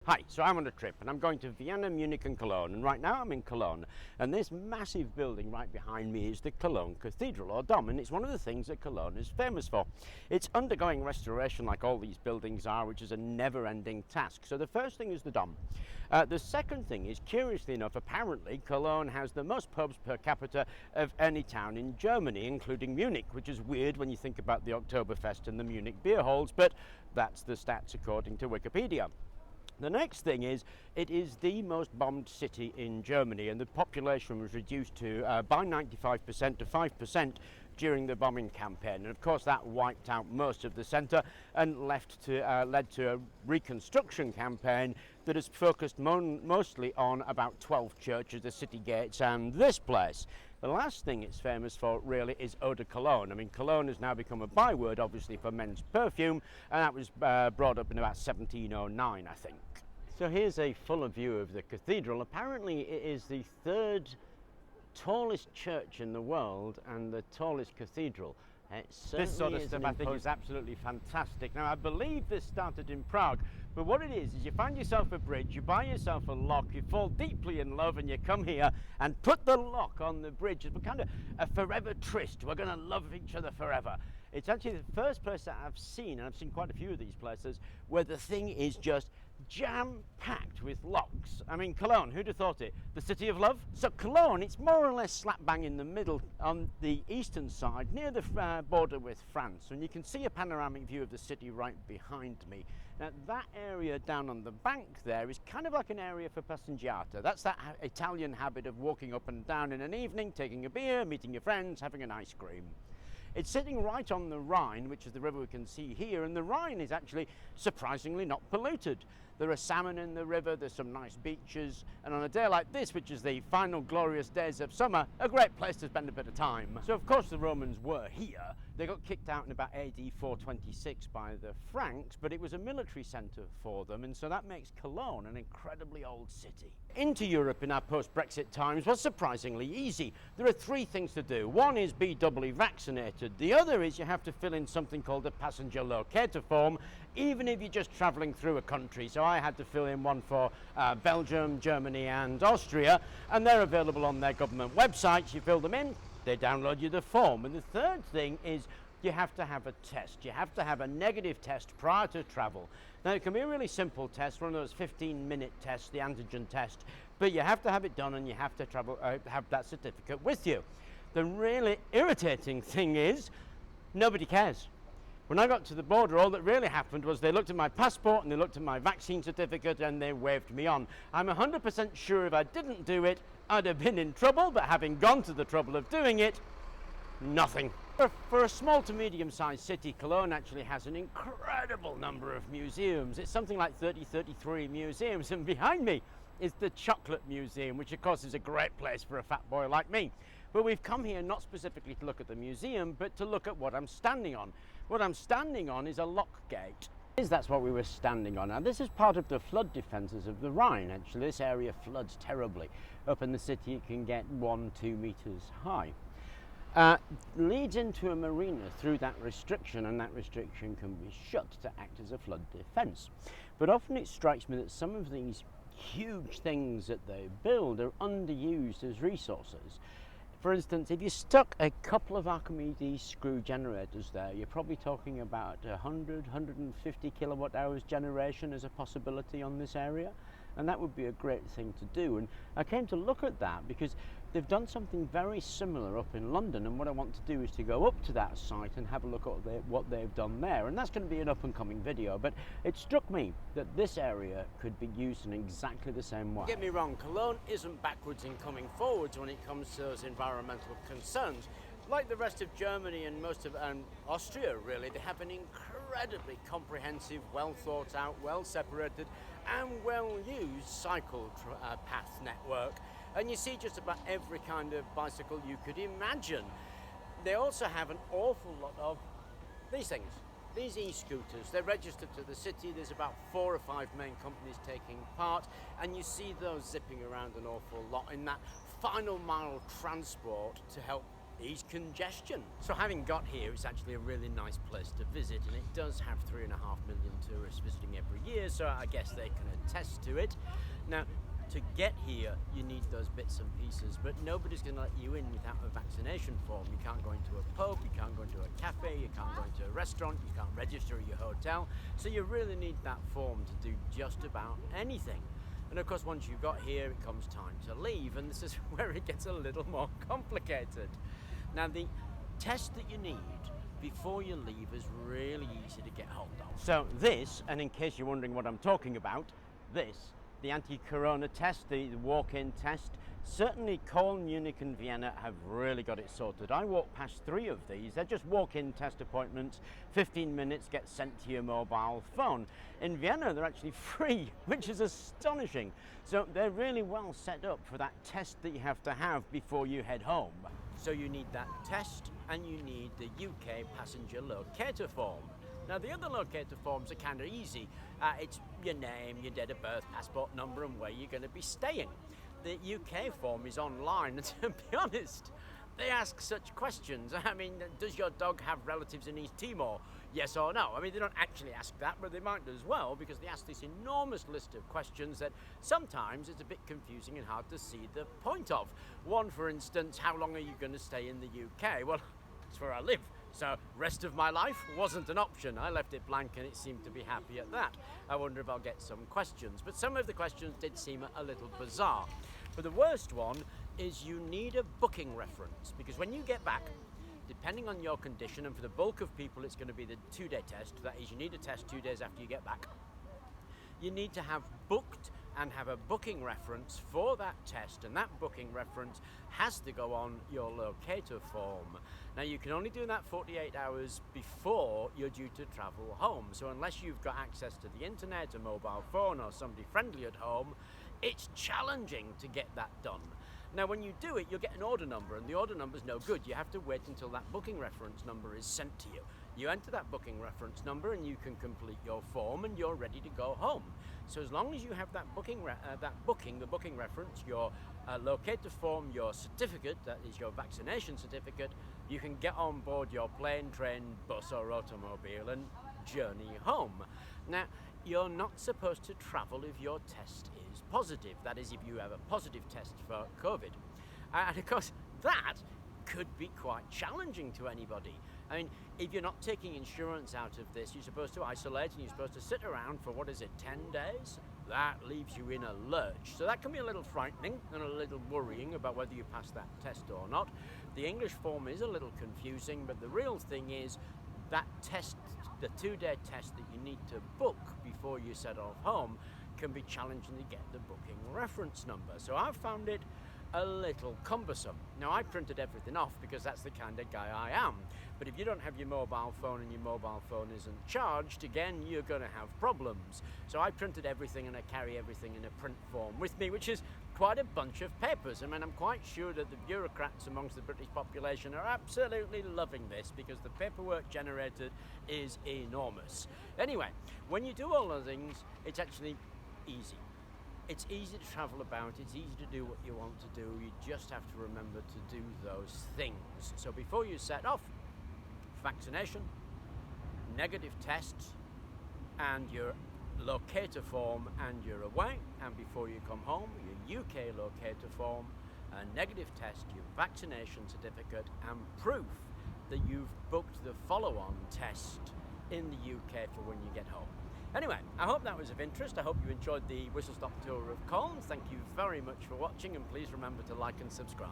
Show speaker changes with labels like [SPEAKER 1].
[SPEAKER 1] Hi, so I'm on a trip and I'm going to Vienna, Munich and Cologne, and right now I'm in Cologne, and this massive building right behind me is the Cologne Cathedral or Dom, and it's one of the things that Cologne is famous for. It's undergoing restoration like all these buildings are, which is a never-ending task. So the first thing is the Dom. The second thing is, curiously enough, apparently Cologne has the most pubs per capita of any town in Germany, including Munich, which is weird when you think about the Oktoberfest and the Munich beer halls, but that's the stats according to Wikipedia. The next thing is, it is the most bombed city in Germany, and the population was reduced to by 95% to 5% during the bombing campaign. And of course that wiped out most of the centre and led to a reconstruction campaign that has focused mostly on about 12 churches, the city gates and this place. The last thing it's famous for really is eau de Cologne. I mean, Cologne has now become a byword obviously for men's perfume, and that was brought up in about 1709, I think. So here's a fuller view of the cathedral. Apparently it is the third tallest church in the world and the tallest cathedral. This sort of stuff I think is absolutely fantastic. Now I believe this started in Prague, but what it is you find yourself a bridge, you buy yourself a lock, you fall deeply in love and you come here and put the lock on the bridge. It's kind of a forever tryst. We're going to love each other forever. It's actually the first place that I've seen, and I've seen quite a few of these places, where the thing is just jam-packed with locks. I mean, Cologne, who'd have thought it? The city of love? So Cologne, it's more or less slap bang in the middle on the eastern side, near the border with France. And you can see a panoramic view of the city right behind me. Now, that area down on the bank there is kind of like an area for passeggiata. That's that Italian habit of walking up and down in an evening, taking a beer, meeting your friends, having an ice cream. It's sitting right on the Rhine, which is the river we can see here, and the Rhine is actually surprisingly not polluted. There are salmon in the river, there's some nice beaches, and on a day like this, which is the final glorious days of summer, a great place to spend a bit of time. So of course the Romans were here. They got kicked out in about AD 426 by the Franks, but it was a military centre for them, and so that makes Cologne an incredibly old city. Into Europe in our post-Brexit times was surprisingly easy. There are three things to do. One is be doubly vaccinated. The other is you have to fill in something called a passenger locator form, even if you're just travelling through a country. So I had to fill in one for Belgium, Germany and Austria, and they're available on their government websites. You fill them in, they download you the form. And the third thing is you have to have a test. You have to have a negative test prior to travel. Now it can be a really simple test, one of those 15-minute tests, the antigen test, but you have to have it done and you have to have that certificate with you. The really irritating thing is nobody cares. When I got to the border, all that really happened was they looked at my passport and they looked at my vaccine certificate and they waved me on. I'm 100% sure if I didn't do it, I'd have been in trouble, but having gone to the trouble of doing it, nothing. For a small to medium-sized city, Cologne actually has an incredible number of museums. It's something like 33 museums, and behind me is the Chocolate Museum, which of course is a great place for a fat boy like me. But we've come here not specifically to look at the museum, but to look at what I'm standing on. What I'm standing on is a lock gate. That's what we were standing on. Now this is part of the flood defences of the Rhine. Actually, this area floods terribly. Up in the city it can get 1-2 metres high. Leads into a marina through that restriction, and that restriction can be shut to act as a flood defence. But often it strikes me that some of these huge things that they build are underused as resources. For instance, if you stuck a couple of Archimedes screw generators there, you're probably talking about 100-150 kilowatt hours generation as a possibility on this area, and that would be a great thing to do. And I came to look at that because they've done something very similar up in London, and what I want to do is to go up to that site and have a look at what they've done there, and that's going to be an up-and-coming video. But it struck me that this area could be used in exactly the same way. Don't get me wrong, Cologne isn't backwards in coming forwards when it comes to those environmental concerns. Like the rest of Germany and most of Austria, really, they have an incredibly comprehensive, well thought out, well separated and well used cycle path network. And you see just about every kind of bicycle you could imagine. They also have an awful lot of these things, these e-scooters. They're registered to the city. There's about 4 or 5 main companies taking part, and you see those zipping around an awful lot in that final mile transport to help is congestion. So having got here, it's actually a really nice place to visit, and it does have 3.5 million tourists visiting every year, so I guess they can attest to it. Now, to get here, you need those bits and pieces, but nobody's going to let you in without a vaccination form. You can't go into a pub, you can't go into a cafe, you can't go into a restaurant, you can't register at your hotel, so you really need that form to do just about anything. And of course, once you've got here, it comes time to leave, and this is where it gets a little more complicated. Now, the test that you need before you leave is really easy to get hold of. So this, and in case you're wondering what I'm talking about, this, the anti-corona test, the walk-in test, certainly Koln, Munich and Vienna have really got it sorted. I walked past 3 of these. They're just walk-in test appointments, 15 minutes, get sent to your mobile phone. In Vienna, they're actually free, which is astonishing. So they're really well set up for that test that you have to have before you head home. So you need that test, and you need the UK passenger locator form. Now, the other locator forms are kind of easy. It's your name, your date of birth, passport number, and where you're going to be staying. The UK form is online, and to be honest, they ask such questions. I mean, does your dog have relatives in East Timor? Yes or no? I mean, they don't actually ask that, but they might as well, because they ask this enormous list of questions that sometimes it's a bit confusing and hard to see the point of. One, for instance, how long are you going to stay in the UK? Well, it's where I live. So rest of my life wasn't an option. I left it blank and it seemed to be happy at that. I wonder if I'll get some questions. But some of the questions did seem a little bizarre. But the worst one is you need a booking reference, because when you get back, depending on your condition, and for the bulk of people it's going to be the 2-day test, that is, you need a test 2 days after you get back, you need to have booked and have a booking reference for that test, and that booking reference has to go on your locator form. Now, you can only do that 48 hours before you're due to travel home, so unless you've got access to the internet, a mobile phone, or somebody friendly at home, it's challenging to get that done. Now, when you do it, you'll get an order number, and the order number's no good. You have to wait until that booking reference number is sent to you. You enter that booking reference number and you can complete your form and you're ready to go home. So as long as you have that booking reference, your locator form, your certificate, that is your vaccination certificate, you can get on board your plane, train, bus or automobile and journey home. Now, you're not supposed to travel if your test is positive. That is, if you have a positive test for COVID. And of course, that could be quite challenging to anybody. I mean, if you're not taking insurance out of this, you're supposed to isolate and you're supposed to sit around for, 10 days? That leaves you in a lurch. So that can be a little frightening and a little worrying about whether you pass that test or not. The English form is a little confusing, but the real thing is that test, the 2-day test that you need to book before you set off home, can be challenging to get the booking reference number. So I've found it a little cumbersome. Now, I printed everything off because that's the kind of guy I am. But if you don't have your mobile phone and your mobile phone isn't charged, again, you're going to have problems. So I printed everything and I carry everything in a print form with me, which is quite a bunch of papers. I mean, I'm quite sure that the bureaucrats amongst the British population are absolutely loving this because the paperwork generated is enormous. Anyway, when you do all those things, it's actually easy. It's easy to travel about, it's easy to do what you want to do, you just have to remember to do those things. So before you set off, vaccination, negative tests, and your locator form and you're away. And before you come home, your UK locator form, a negative test, your vaccination certificate, and proof that you've booked the follow-on test in the UK for when you get home. Anyway, I hope that was of interest. I hope you enjoyed the whistle-stop tour of Koln. Thank you very much for watching, and please remember to like and subscribe.